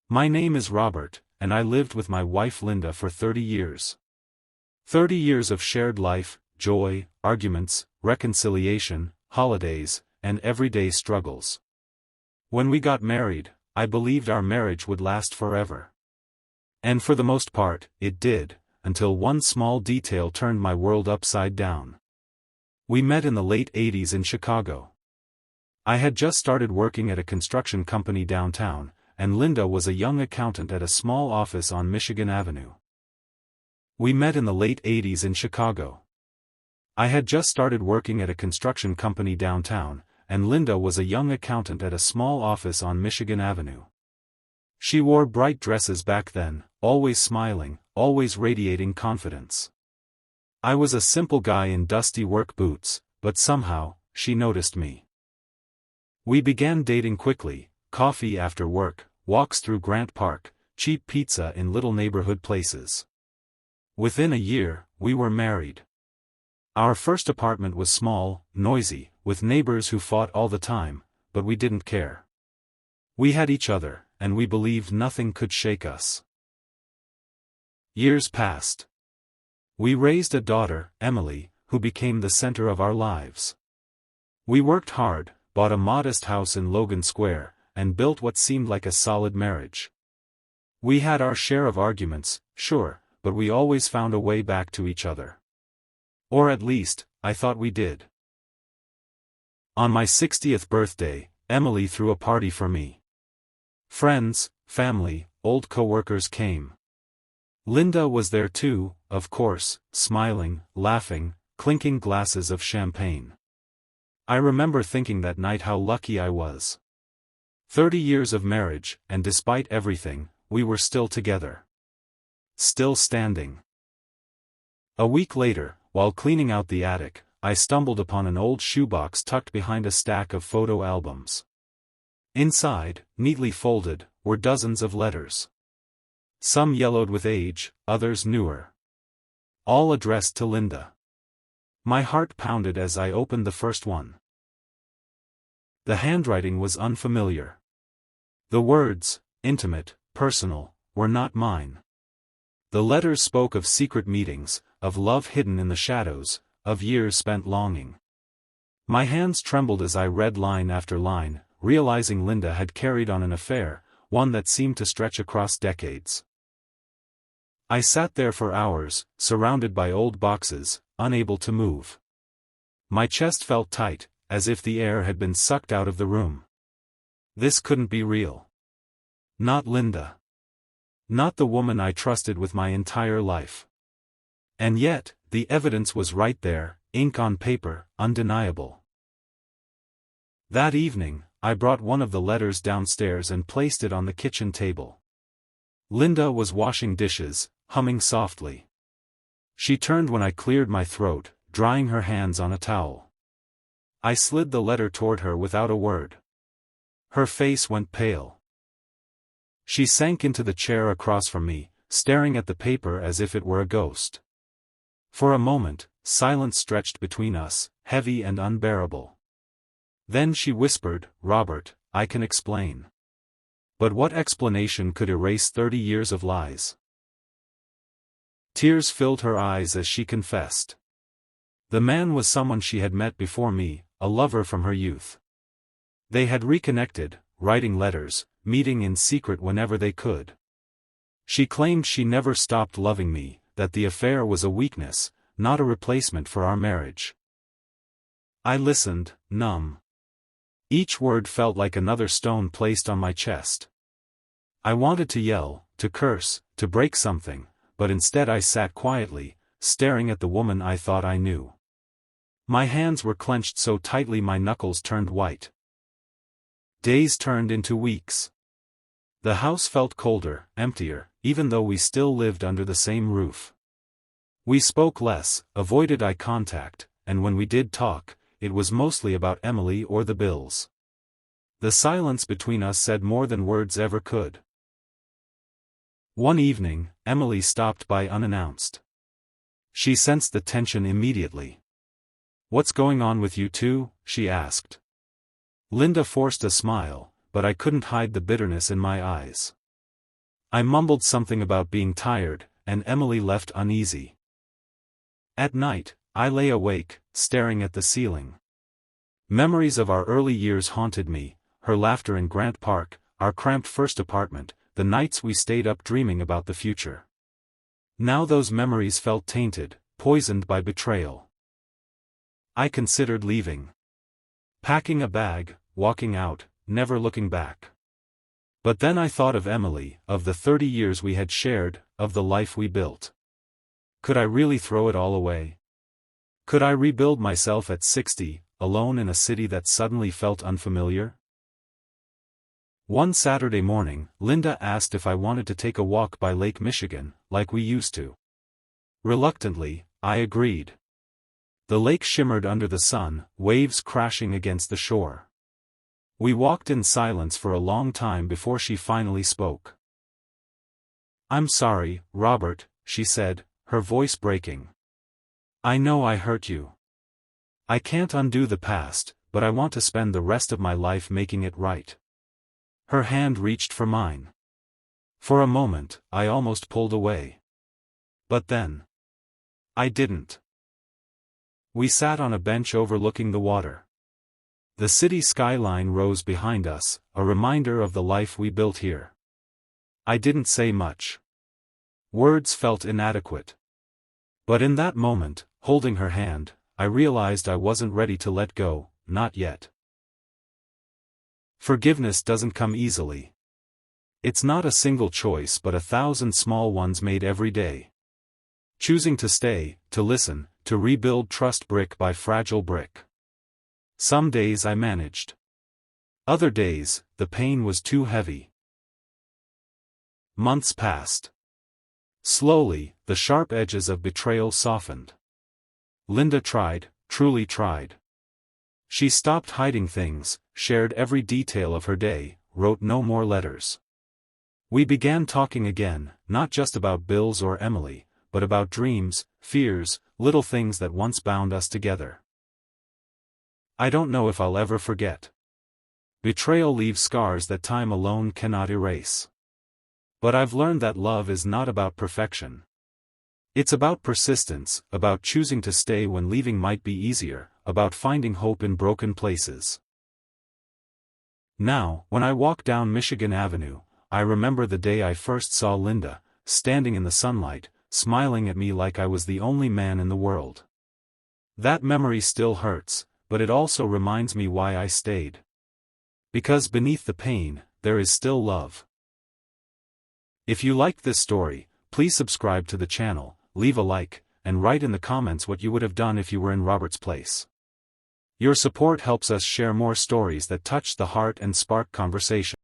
My name is Robert, and I lived with my wife Linda for 30 years. 30 years of shared life, joy, arguments, reconciliation, holidays, and everyday struggles. When we got married, I believed our marriage would last forever. And for the most part, it did, until one small detail turned my world upside down. We met in the late 80s in Chicago. I had just started working at a construction company downtown, and Linda was a young accountant at a small office on Michigan Avenue. We met in the late 80s in Chicago. I had just started working at a construction company downtown, and Linda was a young accountant at a small office on Michigan Avenue. She wore bright dresses back then, always smiling, always radiating confidence. I was a simple guy in dusty work boots, but somehow, she noticed me. We began dating quickly, coffee after work, walks through Grant Park, cheap pizza in little neighborhood places. Within a year, we were married. Our first apartment was small, noisy, with neighbors who fought all the time, but we didn't care. We had each other, and we believed nothing could shake us. Years passed. We raised a daughter, Emily, who became the center of our lives. We worked hard, bought a modest house in Logan Square, and built what seemed like a solid marriage. We had our share of arguments, sure, but we always found a way back to each other. Or at least, I thought we did. On my 60th birthday, Emily threw a party for me. Friends, family, old co-workers came. Linda was there too, of course, smiling, laughing, clinking glasses of champagne. I remember thinking that night how lucky I was. 30 years of marriage, and despite everything, we were still together. Still standing. A week later, while cleaning out the attic, I stumbled upon an old shoebox tucked behind a stack of photo albums. Inside, neatly folded, were dozens of letters. Some yellowed with age, others newer. All addressed to Linda. My heart pounded as I opened the first one. The handwriting was unfamiliar. The words, intimate, personal, were not mine. The letters spoke of secret meetings, of love hidden in the shadows, of years spent longing. My hands trembled as I read line after line, realizing Linda had carried on an affair, one that seemed to stretch across decades. I sat there for hours, surrounded by old boxes, unable to move. My chest felt tight, as if the air had been sucked out of the room. This couldn't be real. Not Linda. Not the woman I trusted with my entire life. And yet, the evidence was right there, ink on paper, undeniable. That evening, I brought one of the letters downstairs and placed it on the kitchen table. Linda was washing dishes, humming softly. She turned when I cleared my throat, drying her hands on a towel. I slid the letter toward her without a word. Her face went pale. She sank into the chair across from me, staring at the paper as if it were a ghost. For a moment, silence stretched between us, heavy and unbearable. Then she whispered, "Robert, I can explain." But what explanation could erase 30 years of lies? Tears filled her eyes as she confessed. The man was someone she had met before me, a lover from her youth. They had reconnected, writing letters, meeting in secret whenever they could. She claimed she never stopped loving me, that the affair was a weakness, not a replacement for our marriage. I listened, numb. Each word felt like another stone placed on my chest. I wanted to yell, to curse, to break something, but instead I sat quietly, staring at the woman I thought I knew. My hands were clenched so tightly my knuckles turned white. Days turned into weeks. The house felt colder, emptier, even though we still lived under the same roof. We spoke less, avoided eye contact, and when we did talk, it was mostly about Emily or the bills. The silence between us said more than words ever could. One evening, Emily stopped by unannounced. She sensed the tension immediately. "What's going on with you two?" she asked. Linda forced a smile, but I couldn't hide the bitterness in my eyes. I mumbled something about being tired, and Emily left uneasy. At night, I lay awake, staring at the ceiling. Memories of our early years haunted me, her laughter in Grant Park, our cramped first apartment, the nights we stayed up dreaming about the future. Now those memories felt tainted, poisoned by betrayal. I considered leaving. Packing a bag, walking out, never looking back. But then I thought of Emily, of the 30 years we had shared, of the life we built. Could I really throw it all away? Could I rebuild myself at 60, alone in a city that suddenly felt unfamiliar? One Saturday morning, Linda asked if I wanted to take a walk by Lake Michigan, like we used to. Reluctantly, I agreed. The lake shimmered under the sun, waves crashing against the shore. We walked in silence for a long time before she finally spoke. "I'm sorry, Robert," she said, her voice breaking. "I know I hurt you. I can't undo the past, but I want to spend the rest of my life making it right." Her hand reached for mine. For a moment, I almost pulled away. But then, I didn't. We sat on a bench overlooking the water. The city skyline rose behind us, a reminder of the life we built here. I didn't say much. Words felt inadequate. But in that moment, holding her hand, I realized I wasn't ready to let go, not yet. Forgiveness doesn't come easily. It's not a single choice but 1,000 small ones made every day. Choosing to stay, to listen, to rebuild trust brick by fragile brick. Some days I managed. Other days, the pain was too heavy. Months passed. Slowly, the sharp edges of betrayal softened. Linda tried, truly tried. She stopped hiding things, shared every detail of her day, wrote no more letters. We began talking again, not just about Bills or Emily, but about dreams, fears, little things that once bound us together. I don't know if I'll ever forget. Betrayal leaves scars that time alone cannot erase. But I've learned that love is not about perfection. It's about persistence, about choosing to stay when leaving might be easier, about finding hope in broken places. Now, when I walk down Michigan Avenue, I remember the day I first saw Linda, standing in the sunlight, smiling at me like I was the only man in the world. That memory still hurts, but it also reminds me why I stayed. Because beneath the pain, there is still love. If you liked this story, please subscribe to the channel, leave a like, and write in the comments what you would have done if you were in Robert's place. Your support helps us share more stories that touch the heart and spark conversation.